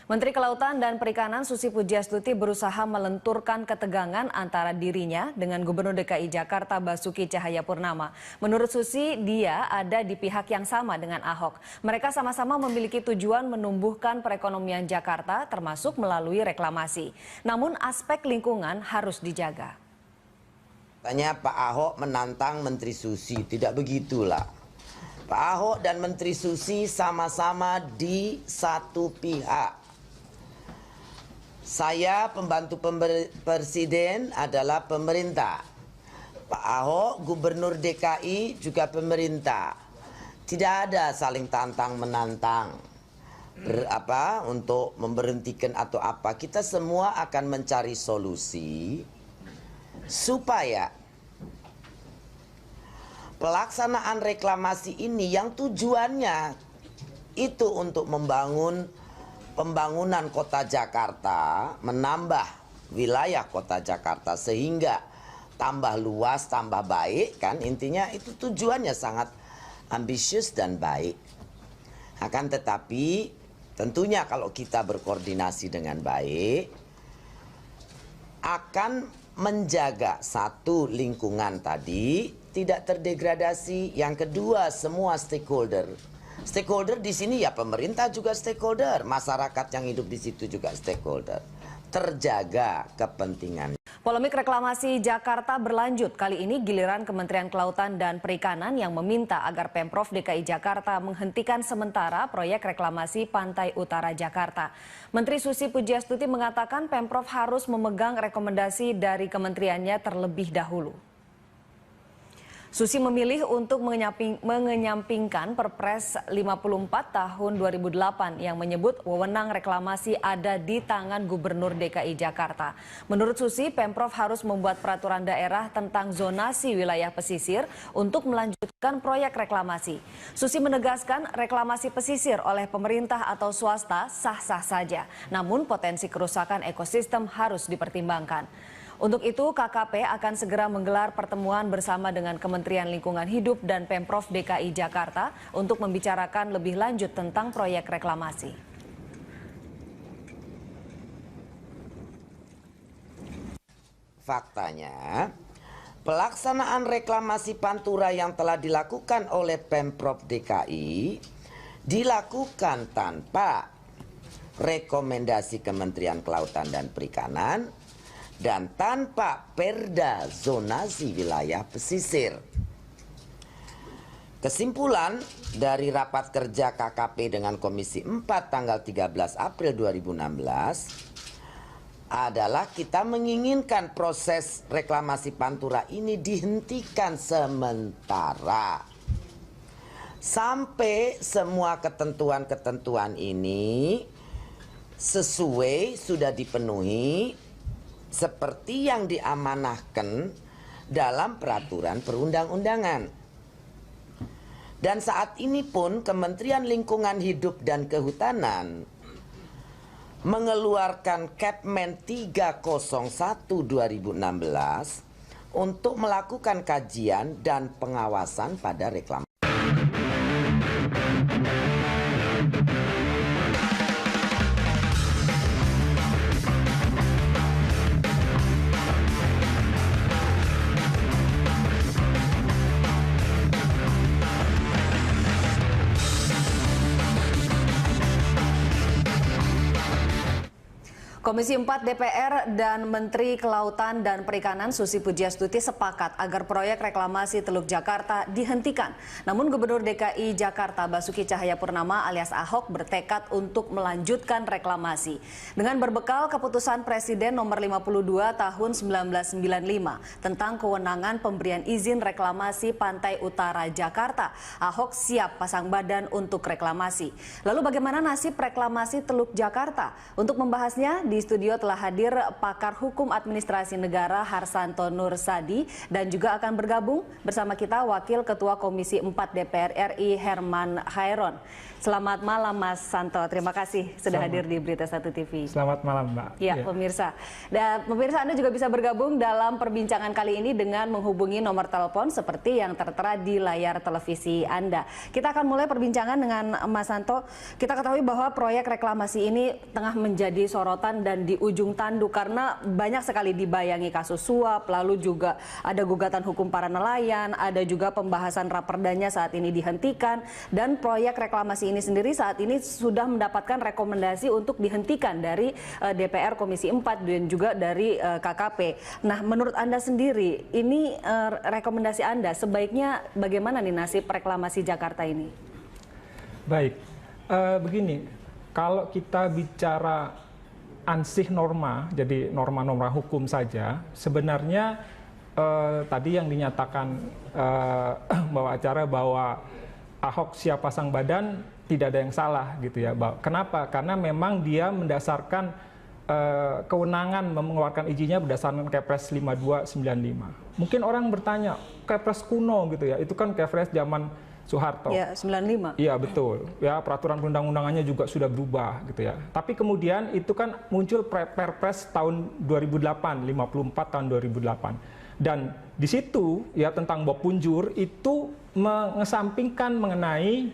Menteri Kelautan dan Perikanan Susi Pujiastuti berusaha melenturkan ketegangan antara dirinya dengan Gubernur DKI Jakarta Basuki Cahayapurnama. Menurut Susi, dia ada di pihak yang sama dengan Ahok. Mereka sama-sama memiliki tujuan menumbuhkan perekonomian Jakarta termasuk melalui reklamasi. Namun aspek lingkungan harus dijaga. Tanya Pak Ahok menantang Menteri Susi, tidak begitulah. Pak Ahok dan Menteri Susi sama-sama di satu pihak. Saya pembantu presiden adalah pemerintah. Pak Ahok gubernur DKI juga pemerintah. Tidak ada saling tantang menantang. Untuk memberhentikan atau apa. Kita semua akan mencari solusi supaya pelaksanaan reklamasi ini yang tujuannya itu untuk pembangunan kota Jakarta, menambah wilayah kota Jakarta sehingga tambah luas, tambah baik kan, intinya itu tujuannya sangat ambisius dan baik. Akan tetapi tentunya kalau kita berkoordinasi dengan baik akan menjaga satu lingkungan tadi tidak terdegradasi, yang kedua semua stakeholder. Stakeholder di sini ya pemerintah juga stakeholder, masyarakat yang hidup di situ juga stakeholder. Terjaga kepentingan. Polemik reklamasi Jakarta berlanjut. Kali ini giliran Kementerian Kelautan dan Perikanan yang meminta agar Pemprov DKI Jakarta menghentikan sementara proyek reklamasi Pantai Utara Jakarta. Menteri Susi Pujiastuti mengatakan Pemprov harus memegang rekomendasi dari kementeriannya terlebih dahulu. Susi memilih untuk mengenyampingkan Perpres 54 tahun 2008 yang menyebut wewenang reklamasi ada di tangan Gubernur DKI Jakarta. Menurut Susi, Pemprov harus membuat peraturan daerah tentang zonasi wilayah pesisir untuk melanjutkan proyek reklamasi. Susi menegaskan reklamasi pesisir oleh pemerintah atau swasta sah-sah saja, namun potensi kerusakan ekosistem harus dipertimbangkan. Untuk itu, KKP akan segera menggelar pertemuan bersama dengan Kementerian Lingkungan Hidup dan Pemprov DKI Jakarta untuk membicarakan lebih lanjut tentang proyek reklamasi. Faktanya, pelaksanaan reklamasi Pantura yang telah dilakukan oleh Pemprov DKI dilakukan tanpa rekomendasi Kementerian Kelautan dan Perikanan dan tanpa perda zonasi wilayah pesisir. Kesimpulan dari rapat kerja KKP dengan Komisi 4 tanggal 13 April 2016 adalah kita menginginkan proses reklamasi Pantura ini dihentikan sementara sampai semua ketentuan-ketentuan ini sesuai sudah dipenuhi seperti yang diamanahkan dalam peraturan perundang-undangan. Dan saat ini pun Kementerian Lingkungan Hidup dan Kehutanan mengeluarkan Kepmen 301 2016 untuk melakukan kajian dan pengawasan pada reklamasi. Komisi 4 DPR dan Menteri Kelautan dan Perikanan Susi Pujiastuti sepakat agar proyek reklamasi Teluk Jakarta dihentikan. Namun Gubernur DKI Jakarta Basuki Cahayapurnama alias Ahok bertekad untuk melanjutkan reklamasi. Dengan berbekal keputusan Presiden nomor 52 tahun 1995 tentang kewenangan pemberian izin reklamasi Pantai Utara Jakarta, Ahok siap pasang badan untuk reklamasi. Lalu bagaimana nasib reklamasi Teluk Jakarta? Untuk membahasnya di di studio telah hadir pakar hukum administrasi negara Harsanto Nursadi dan juga akan bergabung bersama kita Wakil Ketua Komisi 4 DPR RI Herman Khairon. Selamat malam Mas Santo, terima kasih sudah hadir di Berita Satu TV. Selamat malam Mbak. Ya, pemirsa. Dan pemirsa Anda juga bisa bergabung dalam perbincangan kali ini dengan menghubungi nomor telepon seperti yang tertera di layar televisi Anda. Kita akan mulai perbincangan dengan Mas Santo. Kita ketahui bahwa proyek reklamasi ini tengah menjadi sorotan dan di ujung tanduk karena banyak sekali dibayangi kasus suap, lalu juga ada gugatan hukum para nelayan, ada juga pembahasan raperdanya saat ini dihentikan, dan proyek reklamasi ini sendiri saat ini sudah mendapatkan rekomendasi untuk dihentikan dari DPR Komisi 4 dan juga dari KKP. Nah, menurut Anda sendiri, ini rekomendasi Anda sebaiknya bagaimana nih nasib reklamasi Jakarta ini? Baik, begini, kalau kita bicara ansih norma, jadi norma-norma hukum saja, sebenarnya tadi yang dinyatakan bahwa acara bahwa Ahok siap pasang badan tidak ada yang salah gitu ya. Kenapa? Karena memang dia mendasarkan kewenangan mengeluarkan izinnya berdasarkan Kepres 5295. Mungkin orang bertanya, Kepres kuno gitu ya, itu kan Kepres zaman Soeharto. Ya, 95. Iya, betul. Ya, peraturan perundang-undangannya juga sudah berubah gitu ya. Tapi kemudian itu kan muncul Perpres tahun 2008, 54 tahun 2008. Dan di situ ya tentang bab punjur itu mengesampingkan mengenai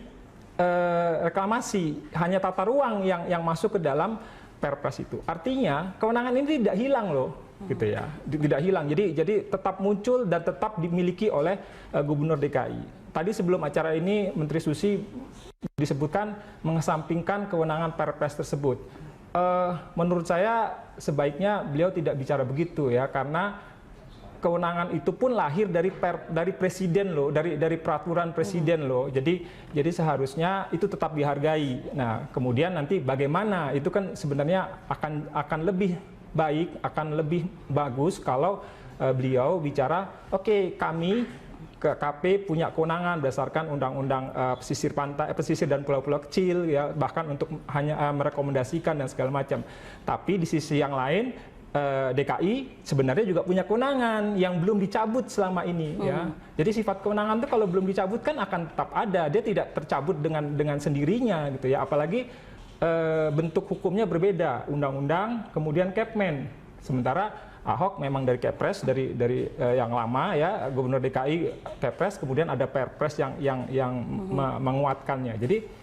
reklamasi, hanya tata ruang yang masuk ke dalam Perpres itu. Artinya kewenangan ini tidak hilang loh, gitu ya, tidak hilang. Jadi tetap muncul dan tetap dimiliki oleh Gubernur DKI. Tadi sebelum acara ini Menteri Susi disebutkan mengesampingkan kewenangan Perpres tersebut. Menurut saya sebaiknya beliau tidak bicara begitu ya, karena kewenangan itu pun lahir dari presiden loh, dari peraturan presiden loh. Jadi seharusnya itu tetap dihargai. Nah, kemudian nanti bagaimana itu kan sebenarnya akan lebih baik, akan lebih bagus kalau beliau bicara, oke, kami KKP punya kewenangan berdasarkan undang-undang pesisir pantai, pesisir dan pulau-pulau kecil ya, bahkan untuk hanya merekomendasikan dan segala macam. Tapi di sisi yang lain DKI sebenarnya juga punya kewenangan yang belum dicabut selama ini ya. Jadi sifat kewenangan itu kalau belum dicabut kan akan tetap ada, dia tidak tercabut dengan sendirinya gitu ya. Apalagi bentuk hukumnya berbeda, undang-undang kemudian Kepmen. Sementara Ahok memang dari Kepres, dari yang lama ya, Gubernur DKI Kepres, kemudian ada Perpres yang menguatkannya. Jadi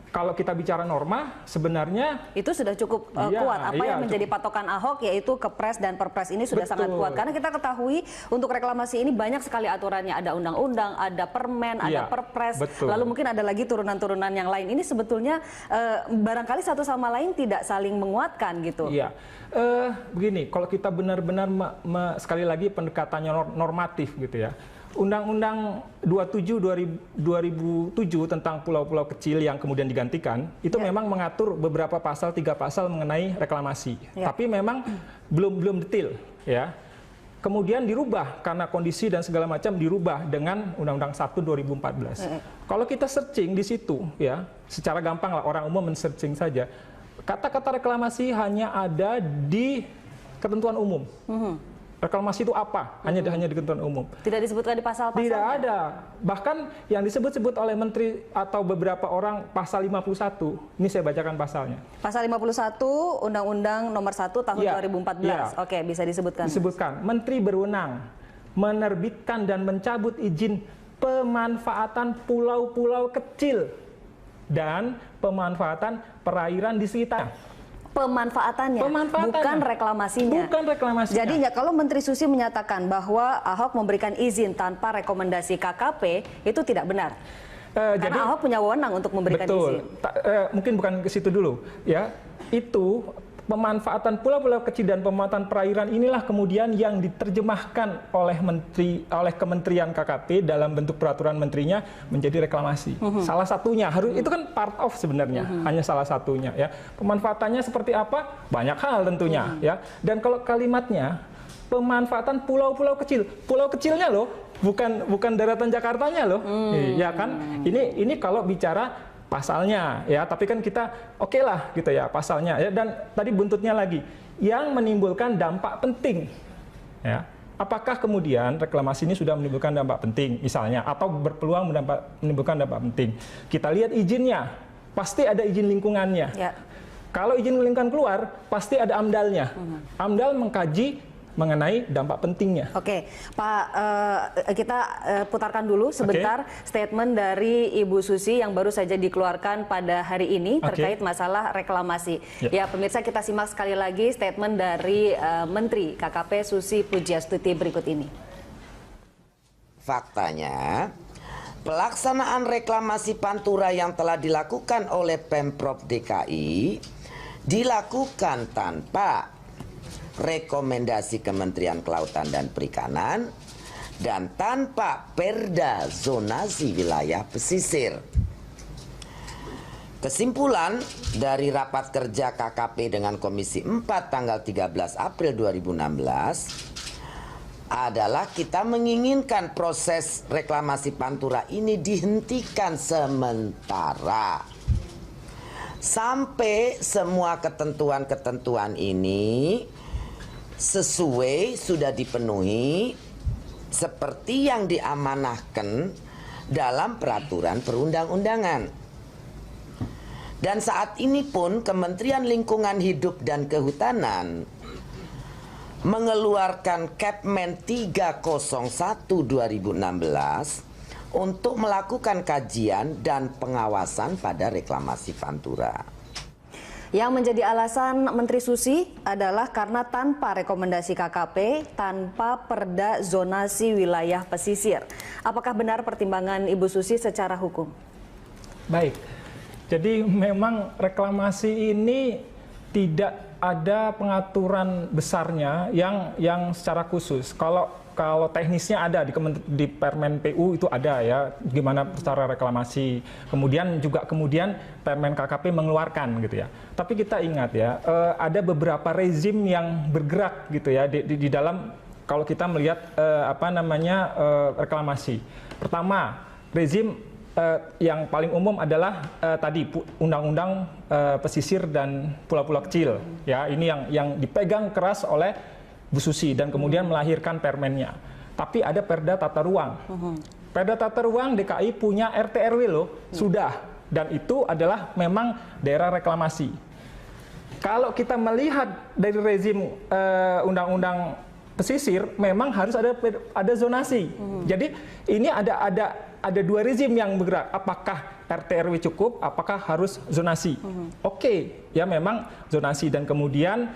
kalau kita bicara norma, sebenarnya itu sudah cukup kuat. Apa yang menjadi patokan Ahok yaitu Kepres dan Perpres ini sudah sangat kuat. Karena kita ketahui untuk reklamasi ini banyak sekali aturannya. Ada undang-undang, ada permen, ada Perpres. Lalu mungkin ada lagi turunan-turunan yang lain. Ini sebetulnya barangkali satu sama lain tidak saling menguatkan gitu. Iya. Begini, kalau kita benar-benar sekali lagi pendekatannya normatif gitu ya. Undang-Undang 27 2007 tentang pulau-pulau kecil yang kemudian digantikan itu memang mengatur beberapa pasal, 3 pasal mengenai reklamasi. Tapi memang belum detail ya. Kemudian dirubah karena kondisi dan segala macam, dirubah dengan Undang-Undang 1 2014. Kalau kita searching di situ ya, secara gampang lah orang umum men-searching saja. Kata-kata reklamasi hanya ada di ketentuan umum. Reklamasi itu apa? Hanya di ketentuan umum. Tidak disebutkan di pasal-pasalnya? Tidak ada. Bahkan yang disebut-sebut oleh menteri atau beberapa orang pasal 51. Ini saya bacakan pasalnya. Pasal 51 Undang-Undang Nomor 1 Tahun 2014. Oke, bisa disebutkan. Disebutkan, menteri berwenang menerbitkan dan mencabut izin pemanfaatan pulau-pulau kecil dan pemanfaatan perairan di sekitar. Pemanfaatannya, bukan reklamasinya. Bukan reklamasinya. Jadi kalau Menteri Susi menyatakan bahwa Ahok memberikan izin tanpa rekomendasi KKP, itu tidak benar. Karena Ahok punya wewenang untuk memberikan izin. Mungkin bukan ke situ dulu, ya. Itu pemanfaatan pulau-pulau kecil dan pemanfaatan perairan inilah kemudian yang diterjemahkan oleh Kementerian KKP dalam bentuk peraturan menterinya menjadi reklamasi. Salah satunya itu kan part of sebenarnya, hanya salah satunya ya. Pemanfaatannya seperti apa? Banyak hal tentunya ya. Dan kalau kalimatnya pemanfaatan pulau-pulau kecil, pulau kecilnya loh, bukan daratan Jakartanya loh. Ya kan? Ini kalau bicara pasalnya ya, tapi kan kita oke lah gitu ya pasalnya ya. Dan tadi buntutnya lagi yang menimbulkan dampak penting ya. Apakah kemudian reklamasi ini sudah menimbulkan dampak penting misalnya, atau berpeluang menimbulkan dampak penting? Kita lihat izinnya, pasti ada izin lingkungannya. Ya. Kalau izin lingkungan keluar, pasti ada AMDAL-nya. AMDAL mengkaji mengenai dampak pentingnya. Oke, Pak, kita putarkan dulu sebentar statement dari Ibu Susi yang baru saja dikeluarkan pada hari ini terkait masalah reklamasi. Ya, pemirsa, kita simak sekali lagi statement dari Menteri KKP Susi Pujiastuti berikut ini. Faktanya, pelaksanaan reklamasi Pantura yang telah dilakukan oleh Pemprov DKI dilakukan tanpa rekomendasi Kementerian Kelautan dan Perikanan dan tanpa perda zonasi wilayah pesisir. Kesimpulan dari rapat kerja KKP dengan Komisi 4 tanggal 13 April 2016 adalah kita menginginkan proses reklamasi Pantura ini dihentikan sementara sampai semua ketentuan-ketentuan ini sesuai sudah dipenuhi seperti yang diamanahkan dalam peraturan perundang-undangan. Dan saat ini pun Kementerian Lingkungan Hidup dan Kehutanan mengeluarkan Kepmen 301/2016 untuk melakukan kajian dan pengawasan pada reklamasi Pantura. Yang menjadi alasan Menteri Susi adalah karena tanpa rekomendasi KKP, tanpa perda zonasi wilayah pesisir. Apakah benar pertimbangan Ibu Susi secara hukum? Baik, jadi memang reklamasi ini tidak ada pengaturan besarnya yang secara khusus. Kalau teknisnya ada di Permen PU itu ada ya, gimana cara reklamasi. Kemudian Permen KKP mengeluarkan gitu ya. Tapi kita ingat ya, ada beberapa rezim yang bergerak gitu ya di dalam kalau kita melihat reklamasi. Pertama, rezim yang paling umum adalah tadi Undang-Undang Pesisir dan Pulau-Pulau Kecil ya. Ini yang dipegang keras oleh Bu Susi dan kemudian melahirkan permennya. Tapi ada Perda Tata Ruang. Perda Tata Ruang DKI punya RT RW loh, sudah. Dan itu adalah memang daerah reklamasi. Kalau kita melihat dari rezim Undang-Undang Pesisir, memang harus ada zonasi. Jadi ini ada dua rezim yang bergerak. Apakah RT RW cukup? Apakah harus zonasi? Oke, ya memang zonasi dan kemudian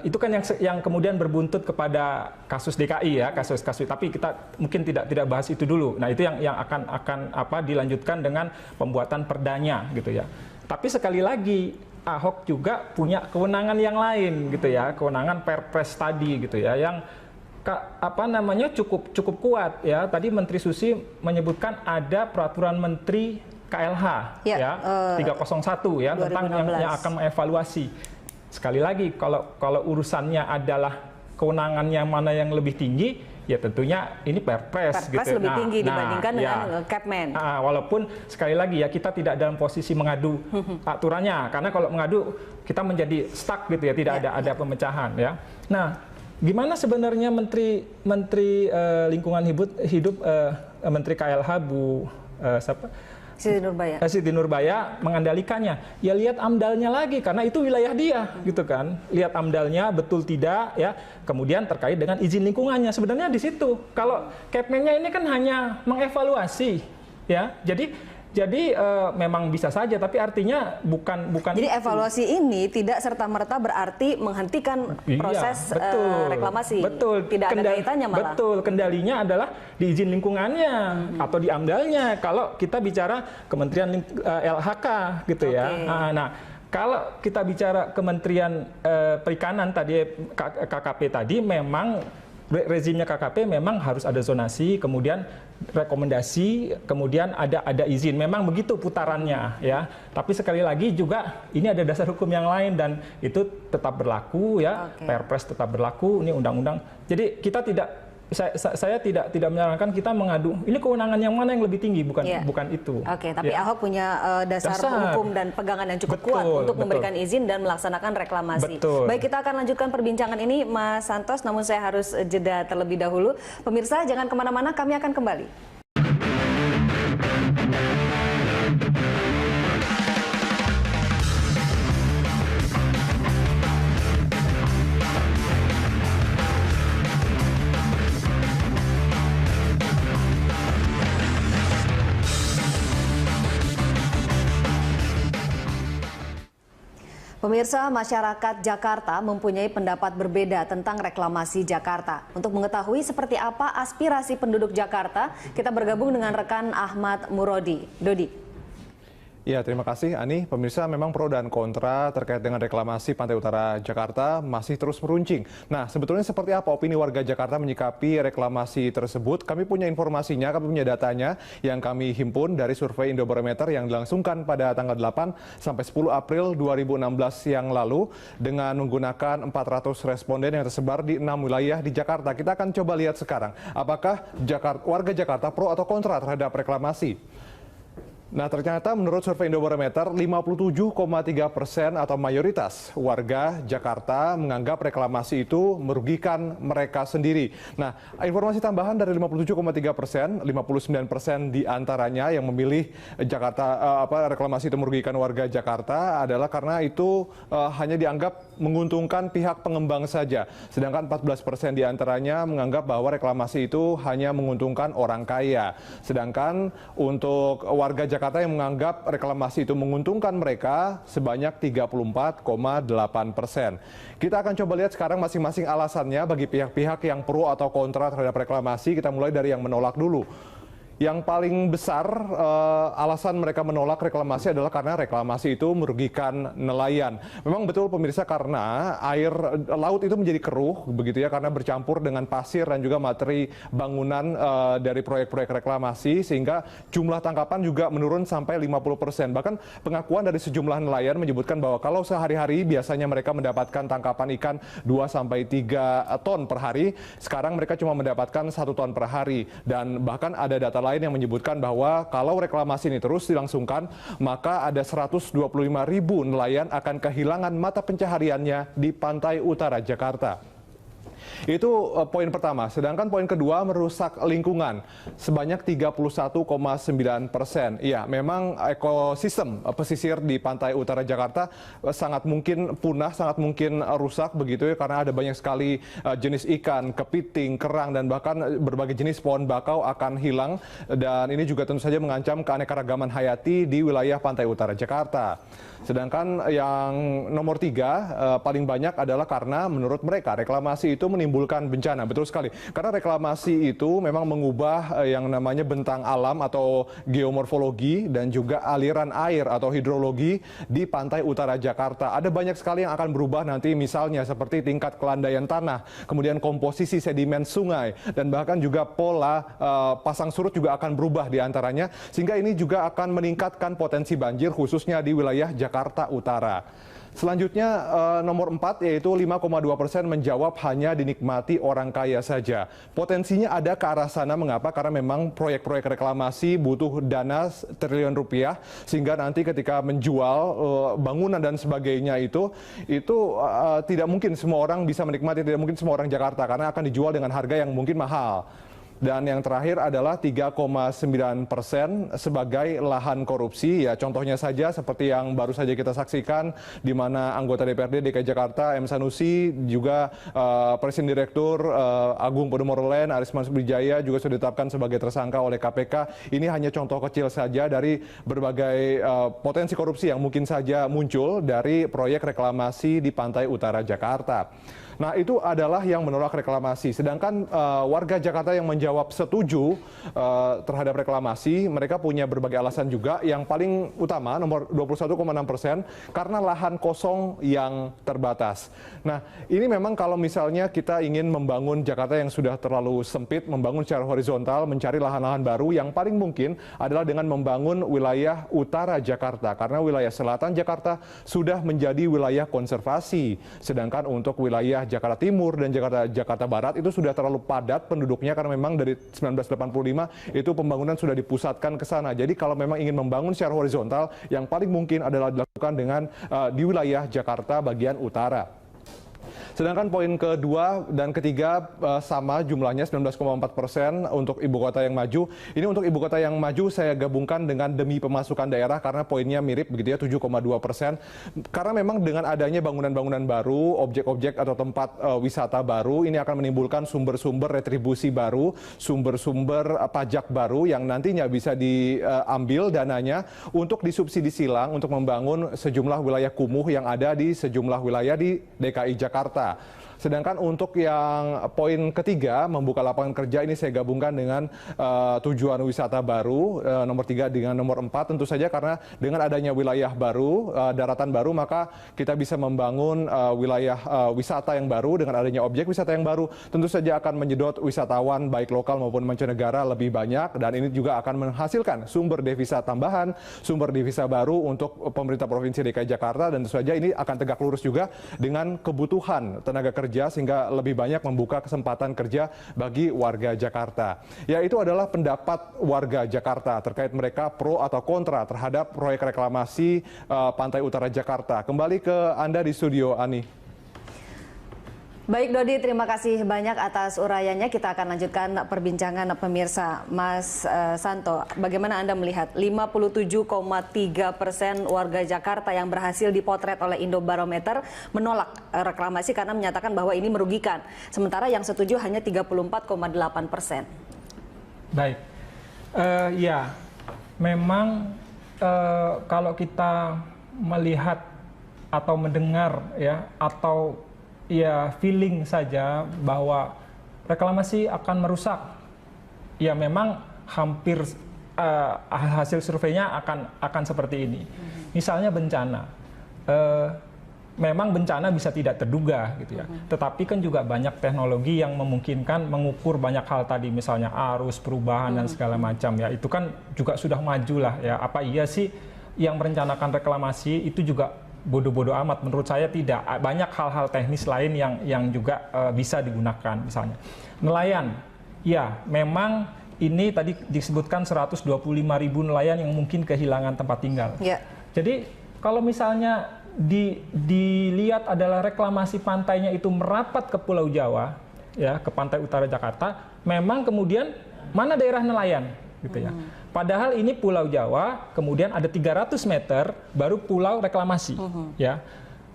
itu kan yang kemudian berbuntut kepada kasus DKI ya, kasus-kasus. Tapi kita mungkin tidak bahas itu dulu. Nah, itu yang akan dilanjutkan dengan pembuatan perdanya gitu ya. Tapi sekali lagi Ahok juga punya kewenangan yang lain gitu ya, kewenangan Perpres tadi gitu ya, yang cukup kuat ya. Tadi Menteri Susi menyebutkan ada peraturan Menteri KLH ya 301 ya 2015. Tentang yang akan mengevaluasi. Sekali lagi, kalau urusannya adalah kewenangan yang mana yang lebih tinggi, ya tentunya ini Perpres gitu. Lebih tinggi dibandingkan dengan Kepmen. Walaupun sekali lagi ya kita tidak dalam posisi mengadu aturannya, karena kalau mengadu kita menjadi stuck gitu ya, tidak ada pemecahan ya. Nah, gimana sebenarnya Menteri Lingkungan Hidup Menteri KLH Bu Siti Nurbaya mengandalikannya. Ya lihat AMDAL-nya lagi karena itu wilayah dia gitu kan. Lihat AMDAL-nya betul tidak ya. Kemudian terkait dengan izin lingkungannya. Sebenarnya di situ. Kalau Kepmennya ini kan hanya mengevaluasi ya. Jadi memang bisa saja, tapi artinya bukan. Jadi evaluasi ini tidak serta-merta berarti menghentikan proses reklamasi. Betul. Tidak ada kaitannya malah. Betul. Kendalinya adalah di izin lingkungannya atau di AMDAL-nya. Kalau kita bicara Kementerian LHK gitu ya. Nah, kalau kita bicara Kementerian Perikanan tadi KKP tadi memang rezimnya KKP memang harus ada zonasi, kemudian rekomendasi, kemudian ada izin. Memang begitu putarannya ya. Tapi sekali lagi juga ini ada dasar hukum yang lain dan itu tetap berlaku ya. Perpres tetap berlaku, ini undang-undang. Jadi kita tidak saya tidak menyarankan kita mengadu. Ini kewenangan yang mana yang lebih tinggi, bukan itu. Oke, tapi Ahok punya dasar hukum dan pegangan yang cukup kuat untuk memberikan izin dan melaksanakan reklamasi. Baik, kita akan lanjutkan perbincangan ini, Mas Santos, namun saya harus jeda terlebih dahulu. Pemirsa, jangan kemana-mana, kami akan kembali. Pemirsa, masyarakat Jakarta mempunyai pendapat berbeda tentang reklamasi Jakarta. Untuk mengetahui seperti apa aspirasi penduduk Jakarta, kita bergabung dengan rekan Ahmad Murodi. Dodi. Ya, terima kasih Ani. Pemirsa, memang pro dan kontra terkait dengan reklamasi Pantai Utara Jakarta masih terus meruncing. Nah, sebetulnya seperti apa opini warga Jakarta menyikapi reklamasi tersebut? Kami punya informasinya, kami punya datanya yang kami himpun dari survei Indobarometer yang dilangsungkan pada tanggal 8 sampai 10 April 2016 yang lalu dengan menggunakan 400 responden yang tersebar di 6 wilayah di Jakarta. Kita akan coba lihat sekarang, apakah warga Jakarta pro atau kontra terhadap reklamasi. Nah, ternyata menurut survei Indobarometer, 57,3% atau mayoritas warga Jakarta menganggap reklamasi itu merugikan mereka sendiri. Nah, informasi tambahan dari 57,3%, 59% diantaranya yang memilih reklamasi itu merugikan warga Jakarta adalah karena itu hanya dianggap menguntungkan pihak pengembang saja. Sedangkan 14% diantaranya menganggap bahwa reklamasi itu hanya menguntungkan orang kaya. Sedangkan untuk warga Jakarta yang menganggap reklamasi itu menguntungkan mereka sebanyak 34,8%. Kita akan coba lihat sekarang masing-masing alasannya bagi pihak-pihak yang pro atau kontra terhadap reklamasi. Kita mulai dari yang menolak dulu. Yang paling besar alasan mereka menolak reklamasi adalah karena reklamasi itu merugikan nelayan. Memang betul pemirsa, karena air laut itu menjadi keruh begitu ya, karena bercampur dengan pasir dan juga materi bangunan dari proyek-proyek reklamasi, sehingga jumlah tangkapan juga menurun sampai 50%. Bahkan pengakuan dari sejumlah nelayan menyebutkan bahwa kalau sehari-hari biasanya mereka mendapatkan tangkapan ikan 2-3 ton per hari, sekarang mereka cuma mendapatkan 1 ton per hari. Dan bahkan ada data lain yang menyebutkan bahwa kalau reklamasi ini terus dilangsungkan, maka ada 125.000 nelayan akan kehilangan mata pencahariannya di pantai utara Jakarta. Itu poin pertama. Sedangkan poin kedua, merusak lingkungan sebanyak 31,9%. Iya, memang ekosistem pesisir di pantai utara Jakarta sangat mungkin punah, sangat mungkin rusak begitu ya, karena ada banyak sekali jenis ikan, kepiting, kerang, dan bahkan berbagai jenis pohon bakau akan hilang. Dan ini juga tentu saja mengancam keanekaragaman hayati di wilayah pantai utara Jakarta. Sedangkan yang nomor 3 paling banyak adalah karena menurut mereka reklamasi itu menimbulkan bencana. Betul sekali. Karena reklamasi itu memang mengubah yang namanya bentang alam atau geomorfologi dan juga aliran air atau hidrologi di pantai utara Jakarta. Ada banyak sekali yang akan berubah nanti, misalnya seperti tingkat kelandaian tanah, kemudian komposisi sedimen sungai, dan bahkan juga pola pasang surut juga akan berubah di antaranya, sehingga ini juga akan meningkatkan potensi banjir khususnya di wilayah Jakarta Utara. Selanjutnya nomor 4 yaitu 5,2% menjawab hanya dinikmati orang kaya saja. Potensinya ada ke arah sana, mengapa? Karena memang proyek-proyek reklamasi butuh dana triliun rupiah, sehingga nanti ketika menjual bangunan dan sebagainya itu tidak mungkin semua orang bisa menikmati, tidak mungkin semua orang Jakarta, karena akan dijual dengan harga yang mungkin mahal. Dan yang terakhir adalah 3,9% sebagai lahan korupsi. Ya, contohnya saja seperti yang baru saja kita saksikan, di mana anggota DPRD DKI Jakarta M. Sanusi, juga Presiden Direktur Agung Podomoro Land Aris Mansubrijaya juga sudah ditetapkan sebagai tersangka oleh KPK. Ini hanya contoh kecil saja dari berbagai potensi korupsi yang mungkin saja muncul dari proyek reklamasi di pantai utara Jakarta. Nah, itu adalah yang menolak reklamasi. Sedangkan warga Jakarta yang menjawab setuju terhadap reklamasi, mereka punya berbagai alasan juga. Yang paling utama, nomor 21,6%, karena lahan kosong yang terbatas. Nah, ini memang kalau misalnya kita ingin membangun Jakarta yang sudah terlalu sempit, membangun secara horizontal, mencari lahan-lahan baru, yang paling mungkin adalah dengan membangun wilayah utara Jakarta. Karena wilayah selatan Jakarta sudah menjadi wilayah konservasi. Sedangkan untuk wilayah Jakarta Timur dan Jakarta Barat itu sudah terlalu padat penduduknya karena memang dari 1985 itu pembangunan sudah dipusatkan ke sana. Jadi kalau memang ingin membangun secara horizontal, yang paling mungkin adalah dilakukan dengan di wilayah Jakarta bagian utara. Sedangkan poin kedua dan ketiga sama jumlahnya 19,4% untuk ibu kota yang maju. Ini untuk ibu kota yang maju saya gabungkan dengan demi pemasukan daerah karena poinnya mirip begitu ya, 7,2%. Karena memang dengan adanya bangunan-bangunan baru, objek-objek atau tempat wisata baru, ini akan menimbulkan sumber-sumber retribusi baru, sumber-sumber pajak baru yang nantinya bisa diambil dananya untuk disubsidi silang untuk membangun sejumlah wilayah kumuh yang ada di sejumlah wilayah di DKI Jakarta. Sedangkan untuk yang poin ketiga, membuka lapangan kerja, ini saya gabungkan dengan tujuan wisata baru, nomor 3 dengan nomor 4, tentu saja karena dengan adanya wilayah baru, daratan baru, maka kita bisa membangun wilayah wisata yang baru dengan adanya objek wisata yang baru, tentu saja akan menyedot wisatawan baik lokal maupun mancanegara lebih banyak, dan ini juga akan menghasilkan sumber devisa tambahan, sumber devisa baru untuk pemerintah Provinsi DKI Jakarta, dan tentu saja ini akan tegak lurus juga dengan kebutuhan tenaga kerja sehingga lebih banyak membuka kesempatan kerja bagi warga Jakarta. Ya, itu adalah pendapat warga Jakarta terkait mereka pro atau kontra terhadap proyek reklamasi Pantai Utara Jakarta. Kembali ke Anda di studio, Ani. Baik Dodi, terima kasih banyak atas urayanya. Kita akan lanjutkan perbincangan pemirsa. Mas Santo, bagaimana Anda melihat 57,3% warga Jakarta yang berhasil dipotret oleh Indobarometer menolak reklamasi karena menyatakan bahwa ini merugikan. Sementara yang setuju hanya 34,8%. Baik, ya memang kalau kita melihat atau mendengar ya atau ya feeling saja bahwa reklamasi akan merusak, ya memang hampir hasil surveinya akan seperti ini. Misalnya bencana, memang bencana bisa tidak terduga gitu ya, tetapi kan juga banyak teknologi yang memungkinkan mengukur banyak hal tadi, misalnya arus, perubahan dan segala macam ya, itu kan juga sudah maju lah ya. Apa iya sih yang merencanakan reklamasi itu juga bodoh-bodoh amat? Menurut saya tidak. Banyak hal-hal teknis lain yang juga bisa digunakan. Misalnya nelayan, ya memang ini tadi disebutkan 125.000 nelayan yang mungkin kehilangan tempat tinggal. Ya. Jadi kalau misalnya dilihat adalah reklamasi pantainya itu merapat ke Pulau Jawa, ya ke pantai utara Jakarta, memang kemudian mana daerah nelayan gitu ya. Padahal ini Pulau Jawa, kemudian ada 300 meter baru pulau reklamasi, ya.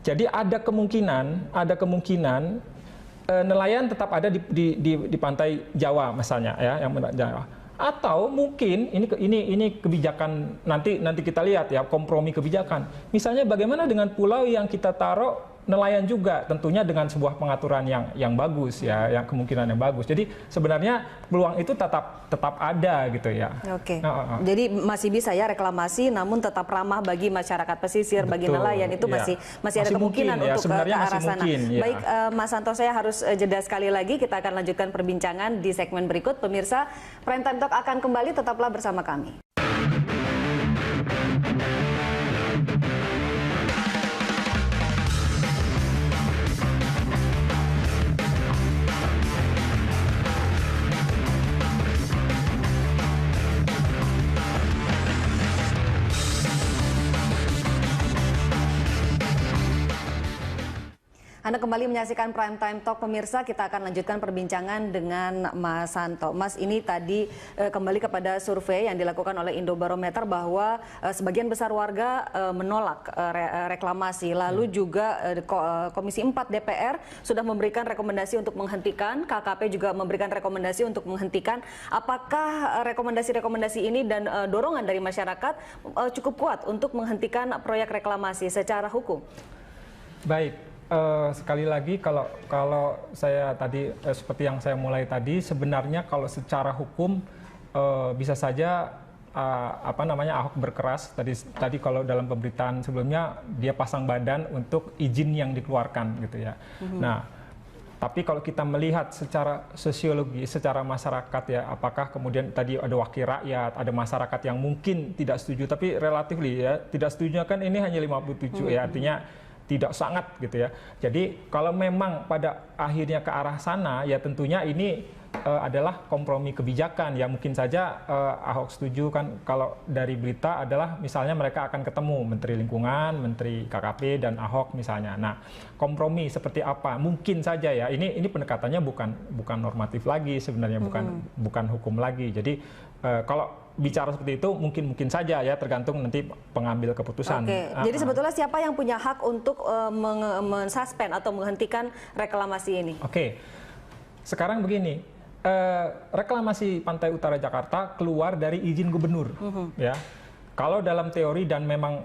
Jadi ada kemungkinan nelayan tetap ada di pantai Jawa misalnya, ya, yang Jawa. Atau mungkin ini kebijakan nanti kita lihat ya, kompromi kebijakan. Misalnya bagaimana dengan pulau yang kita taruh nelayan juga, tentunya dengan sebuah pengaturan yang bagus ya, yang kemungkinan yang bagus. Jadi sebenarnya peluang itu tetap ada gitu ya. Oke. Jadi masih bisa ya reklamasi, namun tetap ramah bagi masyarakat pesisir, bagi nelayan itu masih ada kemungkinan mungkin, untuk ya, ke arah sana. Ya. Baik, Mas Santo, saya harus jeda sekali lagi. Kita akan lanjutkan perbincangan di segmen berikut. Pemirsa, Prime Time Talk akan kembali, tetaplah bersama kami. Anda kembali menyaksikan Prime Time Talk, pemirsa. Kita akan lanjutkan perbincangan dengan Mas Santo. Mas, ini tadi kembali kepada survei yang dilakukan oleh Indobarometer bahwa sebagian besar warga menolak reklamasi. Lalu juga Komisi 4 DPR sudah memberikan rekomendasi untuk menghentikan, KKP juga memberikan rekomendasi untuk menghentikan. Apakah rekomendasi-rekomendasi ini dan dorongan dari masyarakat cukup kuat untuk menghentikan proyek reklamasi secara hukum? Baik. Sekali lagi kalau saya tadi seperti yang saya mulai tadi, sebenarnya kalau secara hukum bisa saja Ahok berkeras tadi kalau dalam pemberitaan sebelumnya dia pasang badan untuk izin yang dikeluarkan gitu ya. Nah, tapi kalau kita melihat secara sosiologi, secara masyarakat ya, apakah kemudian tadi ada wakil rakyat, ada masyarakat yang mungkin tidak setuju, tapi relatif ya tidak setuju kan ini hanya 57 ya, artinya tidak sangat gitu ya. Jadi kalau memang pada akhirnya ke arah sana, ya tentunya ini adalah kompromi kebijakan ya. Mungkin saja Ahok setuju kan, kalau dari berita adalah misalnya mereka akan ketemu Menteri Lingkungan, Menteri KKP dan Ahok misalnya. Nah, kompromi seperti apa? Mungkin saja ya. Ini pendekatannya bukan normatif lagi sebenarnya, bukan hukum lagi. Jadi kalau bicara seperti itu mungkin saja ya, tergantung nanti pengambil keputusan. Oke. Jadi sebetulnya siapa yang punya hak untuk mensuspend atau menghentikan reklamasi ini? Oke. Sekarang begini, reklamasi Pantai Utara Jakarta keluar dari izin gubernur, ya. Kalau dalam teori dan memang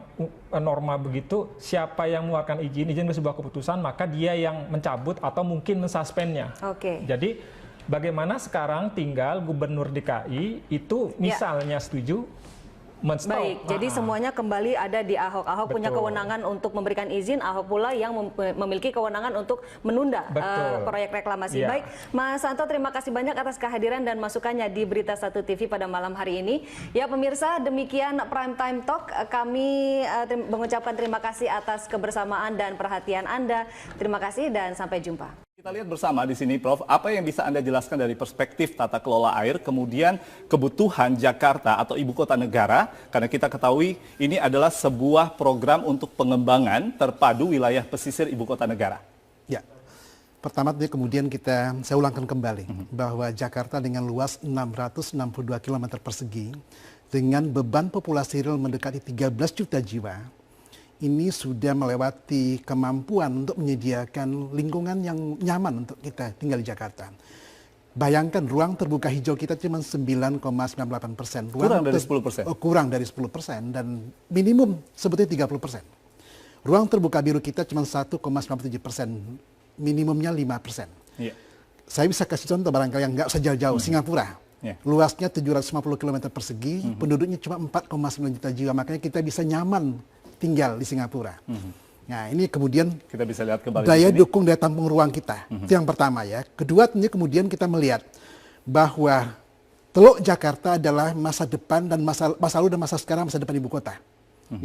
norma begitu, siapa yang mengeluarkan izin sebuah keputusan, maka dia yang mencabut atau mungkin mensuspendnya. Oke. Jadi bagaimana sekarang tinggal Gubernur DKI itu misalnya setuju men-stop. Baik, jadi semuanya kembali ada di Ahok. Ahok punya kewenangan untuk memberikan izin, Ahok pula yang memiliki kewenangan untuk menunda proyek reklamasi. Baik, Mas Santo, terima kasih banyak atas kehadiran dan masukannya di Berita 1 TV pada malam hari ini. Ya pemirsa, demikian Prime Time Talk. Kami mengucapkan terima kasih atas kebersamaan dan perhatian Anda. Terima kasih dan sampai jumpa. Kita lihat bersama di sini, Prof, apa yang bisa Anda jelaskan dari perspektif tata kelola air, kemudian kebutuhan Jakarta atau ibu kota negara, karena kita ketahui ini adalah sebuah program untuk pengembangan terpadu wilayah pesisir ibu kota negara. Ya, pertama kemudian saya ulangkan kembali bahwa Jakarta dengan luas 662 km persegi, dengan beban populasi real mendekati 13 juta jiwa, ini sudah melewati kemampuan untuk menyediakan lingkungan yang nyaman untuk kita tinggal di Jakarta. Bayangkan ruang terbuka hijau kita cuma 9,98%. Kurang dari 10%. Kurang dari 10% dan minimum sebetulnya 30%. Ruang terbuka biru kita cuma 1,97%, minimumnya 5%. Iya. Saya bisa kasih contoh barangkali yang nggak usah jauh-jauh, Singapura. Luasnya 750 km persegi, penduduknya cuma 4,9 juta jiwa, makanya kita bisa nyaman tinggal di Singapura. Nah, ini kemudian kita bisa lihat kembali daya dukung daya tampung ruang kita. Itu yang pertama ya. Kedua, kemudian kita melihat bahwa Teluk Jakarta adalah masa depan dan masa lalu dan masa sekarang, masa depan ibu kota.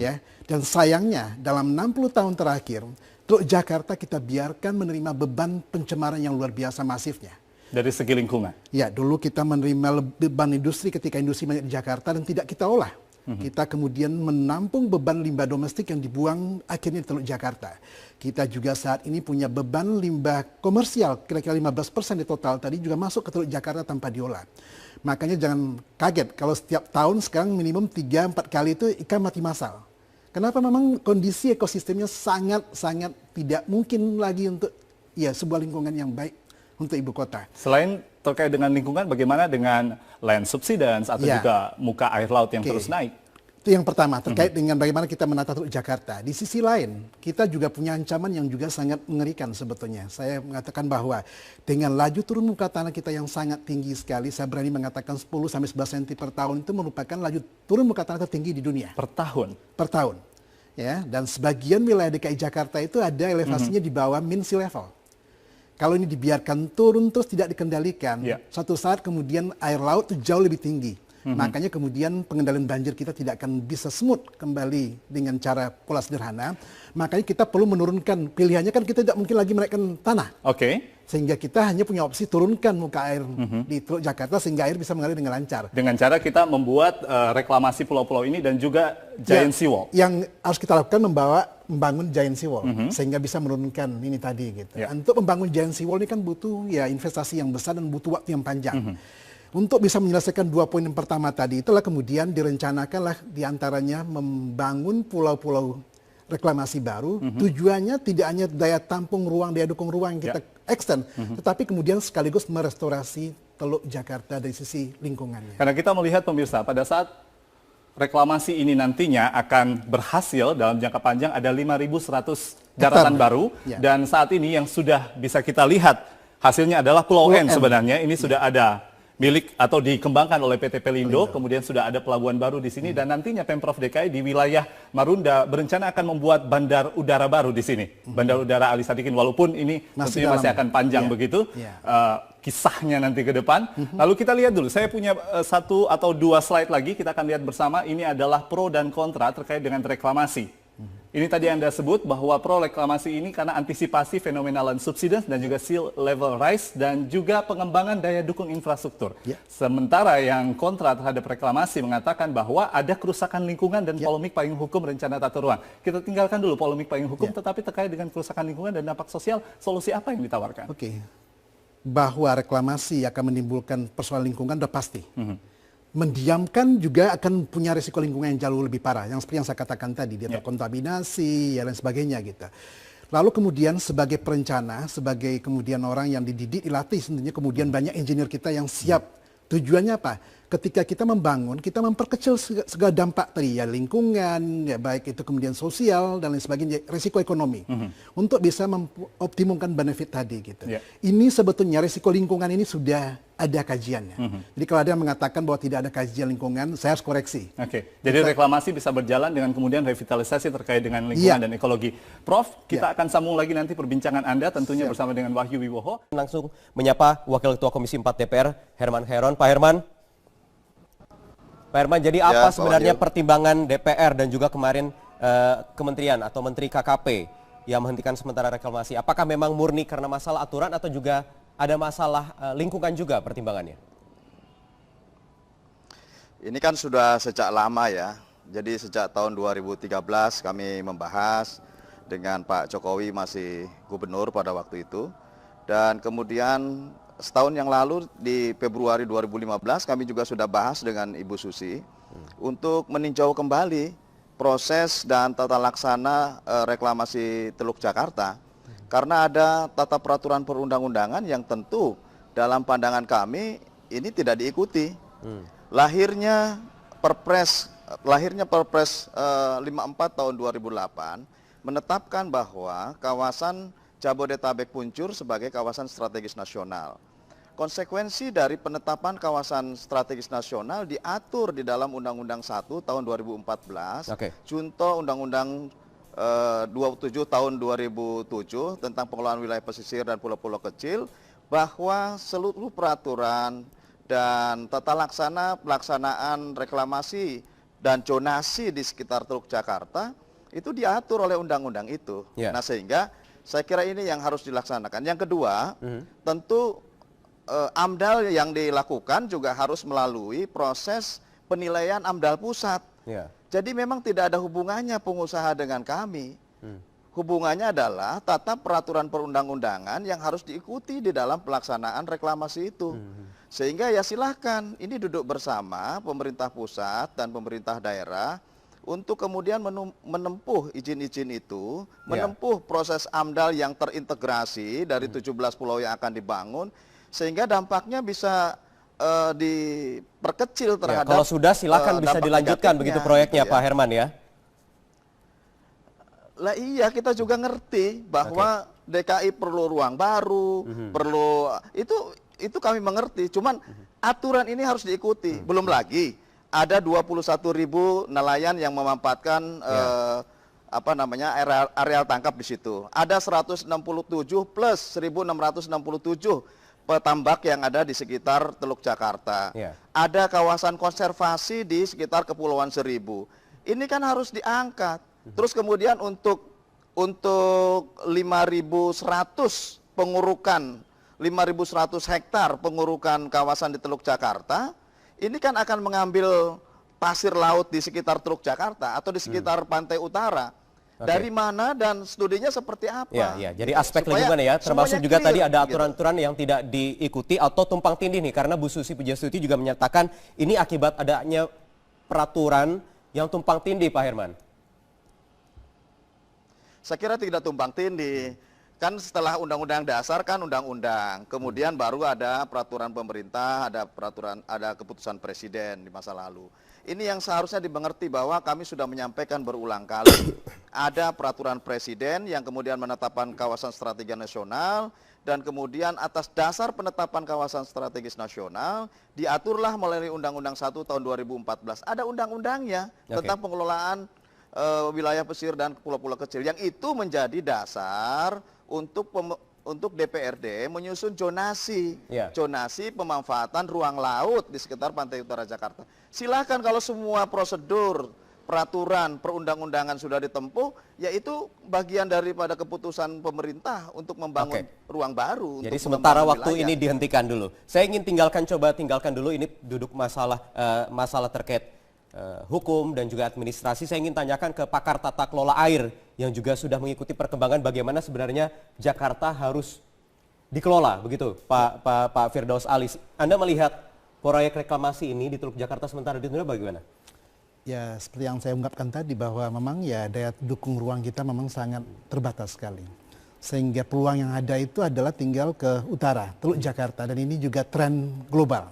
Ya. Dan sayangnya dalam 60 tahun terakhir, Teluk Jakarta kita biarkan menerima beban pencemaran yang luar biasa masifnya. Dari segi lingkungan. Ya, dulu kita menerima beban industri ketika industri banyak di Jakarta dan tidak kita olah. Kita kemudian menampung beban limbah domestik yang dibuang akhirnya di Teluk Jakarta. Kita juga saat ini punya beban limbah komersial, kira-kira 15% di total tadi juga masuk ke Teluk Jakarta tanpa diolah. Makanya jangan kaget kalau setiap tahun sekarang minimum 3-4 kali itu ikan mati massal. Kenapa? Memang kondisi ekosistemnya sangat-sangat tidak mungkin lagi untuk sebuah lingkungan yang baik untuk ibu kota. Selain terkait dengan lingkungan, bagaimana dengan land subsidence atau juga muka air laut yang terus naik? Itu yang pertama, terkait dengan bagaimana kita menata Teluk Jakarta. Di sisi lain, kita juga punya ancaman yang juga sangat mengerikan sebetulnya. Saya mengatakan bahwa dengan laju turun muka tanah kita yang sangat tinggi sekali, saya berani mengatakan 10-11 cm per tahun itu merupakan laju turun muka tanah tertinggi di dunia. Per tahun? Per tahun. Ya, dan sebagian wilayah DKI Jakarta itu ada elevasinya di bawah mean sea level. Kalau ini dibiarkan turun terus tidak dikendalikan, suatu saat kemudian air laut itu jauh lebih tinggi. Makanya kemudian pengendalian banjir kita tidak akan bisa smooth kembali dengan cara pola sederhana. Makanya kita perlu menurunkan, pilihannya kan kita tidak mungkin lagi menaikkan tanah. Sehingga kita hanya punya opsi turunkan muka air di Teluk Jakarta sehingga air bisa mengalir dengan lancar. Dengan cara kita membuat reklamasi pulau-pulau ini dan juga giant seawall. Yang harus kita lakukan membangun giant seawall sehingga bisa menurunkan ini tadi gitu. Untuk membangun giant seawall ini kan butuh investasi yang besar dan butuh waktu yang panjang. Untuk bisa menyelesaikan 2 poin yang pertama tadi itulah kemudian direncanakanlah diantaranya membangun pulau-pulau reklamasi baru. Tujuannya tidak hanya daya tampung ruang, daya dukung ruang yang kita extend, tetapi kemudian sekaligus merestorasi Teluk Jakarta dari sisi lingkungannya. Karena kita melihat pemirsa, pada saat reklamasi ini nantinya akan berhasil dalam jangka panjang ada 5.100 daratan baru. Dan saat ini yang sudah bisa kita lihat hasilnya adalah Pulau N sebenarnya. Ini sudah ada milik atau dikembangkan oleh PT Pelindo, kemudian sudah ada pelabuhan baru di sini dan nantinya Pemprov DKI di wilayah Marunda berencana akan membuat bandar udara baru di sini. Bandar udara Ali Sadikin, walaupun ini tentunya masih akan panjang begitu kisahnya nanti ke depan. Lalu kita lihat dulu, saya punya 1 atau 2 slide lagi, kita akan lihat bersama. Ini adalah pro dan kontra terkait dengan reklamasi. Ini tadi Anda sebut bahwa pro reklamasi ini karena antisipasi fenomena land subsidence dan juga sea level rise dan juga pengembangan daya dukung infrastruktur. Ya. Sementara yang kontra terhadap reklamasi mengatakan bahwa ada kerusakan lingkungan dan polemik payung hukum rencana tata ruang. Kita tinggalkan dulu polemik payung hukum, tetapi terkait dengan kerusakan lingkungan dan dampak sosial, solusi apa yang ditawarkan? Oke. Bahwa reklamasi akan menimbulkan persoalan lingkungan sudah pasti. Mendiamkan juga akan punya risiko lingkungan yang jauh lebih parah. Yang seperti yang saya katakan tadi, dia terkontaminasi, dan sebagainya gitu. Lalu kemudian sebagai perencana, sebagai kemudian orang yang dididik, dilatih tentunya, kemudian banyak engineer kita yang siap. Tujuannya apa? Ketika kita membangun, kita memperkecil segala dampak tadi, ya lingkungan, ya baik itu kemudian sosial dan lain sebagainya, risiko ekonomi, untuk bisa mengoptimumkan benefit tadi gitu. Ini sebetulnya risiko lingkungan ini sudah ada kajiannya. Jadi kalau ada yang mengatakan bahwa tidak ada kajian lingkungan, saya harus koreksi. Jadi reklamasi bisa berjalan dengan kemudian revitalisasi terkait dengan lingkungan dan ekologi. Prof, kita akan sambung lagi nanti perbincangan Anda tentunya bersama dengan Wahyu Wiwoho. Langsung menyapa Wakil Ketua Komisi 4 DPR, Herman Heron. Pak Herman. Pak Herman, jadi apa sebenarnya pertimbangan DPR dan juga kemarin Kementerian atau Menteri KKP yang menghentikan sementara reklamasi? Apakah memang murni karena masalah aturan atau juga ada masalah lingkungan juga pertimbangannya? Ini kan sudah sejak lama ya. Jadi sejak tahun 2013 kami membahas dengan Pak Jokowi masih gubernur pada waktu itu. Dan kemudian setahun yang lalu di Februari 2015 kami juga sudah bahas dengan Ibu Susi untuk meninjau kembali proses dan tata laksana reklamasi Teluk Jakarta. Karena ada tata peraturan perundang-undangan yang tentu dalam pandangan kami ini tidak diikuti. Lahirnya Perpres 54 tahun 2008 menetapkan bahwa kawasan Jabodetabek Puncur sebagai kawasan strategis nasional. Konsekuensi dari penetapan kawasan strategis nasional diatur di dalam Undang-Undang 1 tahun 2014, junto Undang-Undang 27 tahun 2007 tentang pengelolaan wilayah pesisir dan pulau-pulau kecil, bahwa seluruh peraturan dan tata laksana pelaksanaan reklamasi dan zonasi di sekitar Teluk Jakarta itu diatur oleh undang-undang itu. Nah, sehingga saya kira ini yang harus dilaksanakan. Yang kedua, tentu AMDAL yang dilakukan juga harus melalui proses penilaian AMDAL pusat. Jadi memang tidak ada hubungannya pengusaha dengan kami. Hubungannya adalah tata peraturan perundang-undangan yang harus diikuti di dalam pelaksanaan reklamasi itu. Sehingga ya silahkan ini duduk bersama pemerintah pusat dan pemerintah daerah untuk kemudian menempuh izin-izin itu, menempuh proses AMDAL yang terintegrasi dari 17 pulau yang akan dibangun, sehingga dampaknya bisa diperkecil terhadap. Kalau sudah silakan bisa dilanjutkan begitu proyeknya Pak Herman ya. Lah iya, kita juga ngerti bahwa DKI perlu ruang baru, perlu itu kami mengerti. Cuman aturan ini harus diikuti. Belum lagi ada 21.000 nelayan yang memanfaatkan areal tangkap di situ. Ada 167 plus 1.667 petambak yang ada di sekitar Teluk Jakarta. Ada kawasan konservasi di sekitar Kepulauan Seribu. Ini kan harus diangkat. Terus kemudian untuk 5.100 pengurukan, 5.100 hektar pengurukan kawasan di Teluk Jakarta, ini kan akan mengambil pasir laut di sekitar Teluk Jakarta atau di sekitar pantai utara. Dari mana dan studinya seperti apa? Jadi aspek lingkungan ya, termasuk juga tadi ada aturan-aturan yang tidak diikuti atau tumpang tindih nih, karena Bu Susi Pujastuti juga menyatakan ini akibat adanya peraturan yang tumpang tindih, Pak Herman. Saya kira tidak tumpang tindih. Kan setelah undang-undang dasar kan undang-undang, kemudian baru ada peraturan pemerintah, ada keputusan presiden di masa lalu. Ini yang seharusnya dimengerti bahwa kami sudah menyampaikan berulang kali. Ada peraturan presiden yang kemudian menetapkan kawasan strategis nasional, dan kemudian atas dasar penetapan kawasan strategis nasional diaturlah melalui Undang-Undang 1 tahun 2014. Ada undang-undangnya tentang pengelolaan wilayah pesisir dan pulau-pulau kecil, yang itu menjadi dasar untuk DPRD menyusun zonasi, zonasi pemanfaatan ruang laut di sekitar pantai utara Jakarta. Silakan kalau semua prosedur peraturan perundang-undangan sudah ditempuh, yaitu bagian daripada keputusan pemerintah untuk membangun ruang baru. Jadi untuk sementara mengembangkan waktu wilayah. ini dihentikan dulu. Saya ingin tinggalkan dulu ini duduk masalah terkait hukum dan juga administrasi. Saya ingin tanyakan ke pakar tata kelola air yang juga sudah mengikuti perkembangan bagaimana sebenarnya Jakarta harus dikelola, begitu Pak Firdaus Ali. Anda melihat proyek reklamasi ini di Teluk Jakarta sementara ditunda bagaimana? Ya, seperti yang saya ungkapkan tadi bahwa memang ya daya dukung ruang kita memang sangat terbatas sekali. Sehingga peluang yang ada itu adalah tinggal ke utara, Teluk Jakarta, dan ini juga tren global.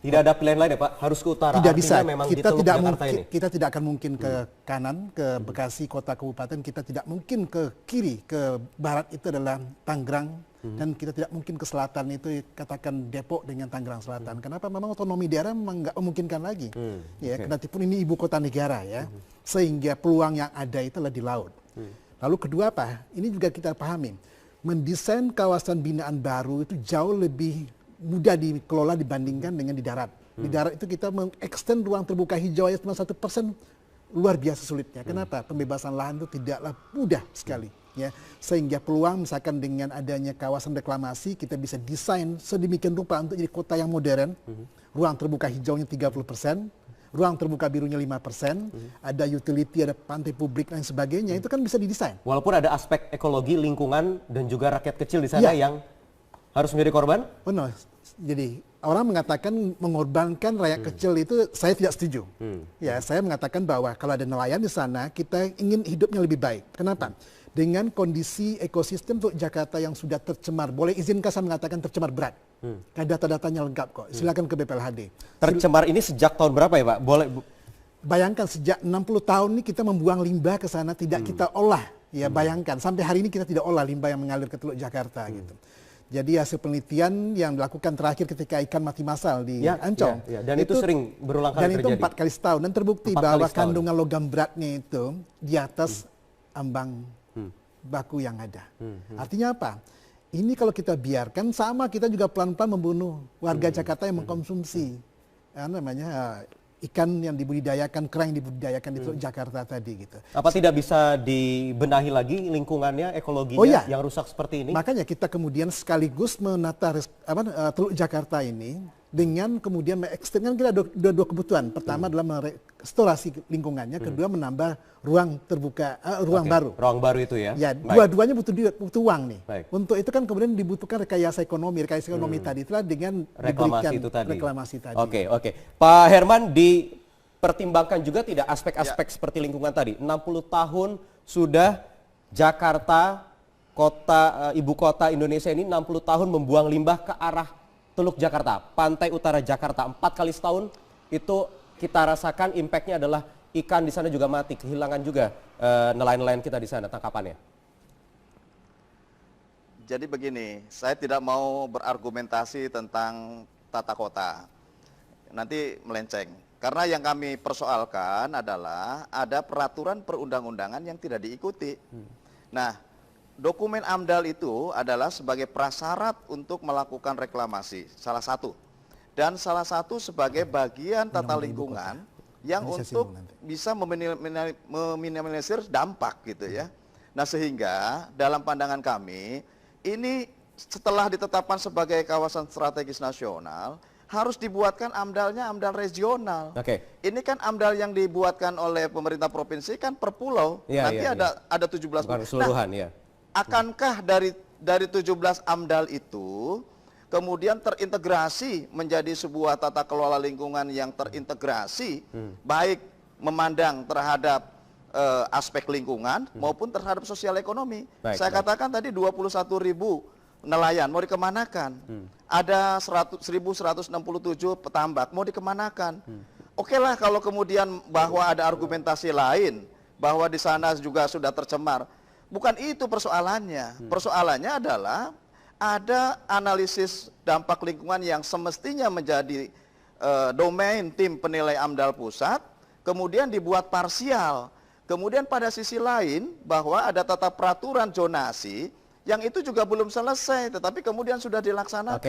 Tidak ada pilihan lain ya Pak, harus ke utara. Tidak Artinya bisa, memang di kita Teluk tidak Jakarta mungkin, ini. kita tidak akan mungkin ke kanan, ke Bekasi, kota kabupaten, kita tidak mungkin ke kiri, ke barat itu adalah Tangerang, dan kita tidak mungkin ke selatan itu katakan Depok dengan Tangerang Selatan. Kenapa? Memang otonomi daerah memang nggak memungkinkan lagi. Ya, kendatipun ini ibu kota negara ya, sehingga peluang yang ada itu adalah di laut. Lalu kedua apa? Ini juga kita pahami, mendesain kawasan binaan baru itu jauh lebih mudah dikelola dibandingkan dengan di darat. Di darat itu kita mengextend ruang terbuka hijau aja cuma 1%, luar biasa sulitnya. Kenapa? Pembebasan lahan itu tidaklah mudah sekali. Ya, sehingga peluang misalkan dengan adanya kawasan reklamasi kita bisa desain sedemikian rupa untuk jadi kota yang modern, ruang terbuka hijaunya 30%, ruang terbuka birunya 5%, ada utility, ada pantai publik dan sebagainya, itu kan bisa didesain. Walaupun ada aspek ekologi, lingkungan dan juga rakyat kecil di sana yang harus menjadi korban? Benar. Jadi orang mengatakan mengorbankan rakyat kecil itu saya tidak setuju. Ya, saya mengatakan bahwa kalau ada nelayan di sana kita ingin hidupnya lebih baik. Kenapa? Dengan kondisi ekosistem Teluk Jakarta yang sudah tercemar, boleh izinkan saya mengatakan tercemar berat. Data-datanya lengkap kok. Silakan ke BPLHD. Tercemar ini sejak tahun berapa ya Pak? Boleh. Bayangkan sejak 60 tahun ini kita membuang limbah ke sana tidak kita olah. Ya bayangkan sampai hari ini kita tidak olah limbah yang mengalir ke Teluk Jakarta gitu. Jadi hasil penelitian yang dilakukan terakhir ketika ikan mati massal di Ancol. Dan itu sering berulang kali terjadi. Dan itu 4 kali setahun dan terbukti bahwa kandungan logam beratnya itu di atas ambang baku yang ada. Artinya apa? Ini kalau kita biarkan sama kita juga pelan-pelan membunuh warga Jakarta yang mengkonsumsi ikan yang dibudidayakan, kerang yang dibudidayakan di Teluk Jakarta tadi gitu. Apa tidak bisa dibenahi lagi lingkungannya, ekologinya yang rusak seperti ini? Makanya kita kemudian sekaligus menata Teluk Jakarta ini dengan kemudian mengeksternkan kita ada dua kebutuhan. Pertama adalah merestorasi lingkungannya, kedua menambah ruang terbuka, ruang baru. Ruang baru itu ya? Ya, dua-duanya butuh uang nih. Baik. Untuk itu kan kemudian dibutuhkan rekayasa ekonomi tadi itulah dengan reklamasi tadi. Oke. Pak Herman, dipertimbangkan juga tidak aspek-aspek seperti lingkungan tadi? 60 tahun sudah Jakarta, ibu kota Indonesia ini 60 tahun membuang limbah ke arah Teluk Jakarta, pantai utara Jakarta. 4 kali setahun itu kita rasakan impactnya adalah ikan di sana juga mati, kehilangan juga nelayan-nelayan kita di sana tangkapannya. Jadi begini, saya tidak mau berargumentasi tentang tata kota. Nanti melenceng. Karena yang kami persoalkan adalah ada peraturan perundang-undangan yang tidak diikuti. Nah, dokumen AMDAL itu adalah sebagai prasyarat untuk melakukan reklamasi, salah satu. Dan salah satu sebagai bagian tata lingkungan yang untuk bisa meminimalisir dampak gitu ya. Nah sehingga dalam pandangan kami, ini setelah ditetapkan sebagai kawasan strategis nasional, harus dibuatkan AMDAL-nya AMDAL regional. Ini kan AMDAL yang dibuatkan oleh pemerintah provinsi kan per pulau, nanti ada 17 pulau. Keseluruhan, Akankah dari 17 AMDAL itu kemudian terintegrasi menjadi sebuah tata kelola lingkungan yang terintegrasi, baik memandang terhadap aspek lingkungan maupun terhadap sosial ekonomi. Saya katakan tadi 21.000 nelayan mau dikemanakan, ada 1.167 petambak mau dikemanakan. Oke lah kalau kemudian bahwa ada argumentasi lain bahwa di sana juga sudah tercemar. Bukan itu persoalannya. Persoalannya adalah ada analisis dampak lingkungan yang semestinya menjadi domain tim penilai AMDAL pusat, kemudian dibuat parsial. Kemudian pada sisi lain bahwa ada tata peraturan zonasi yang itu juga belum selesai, tetapi kemudian sudah dilaksanakan.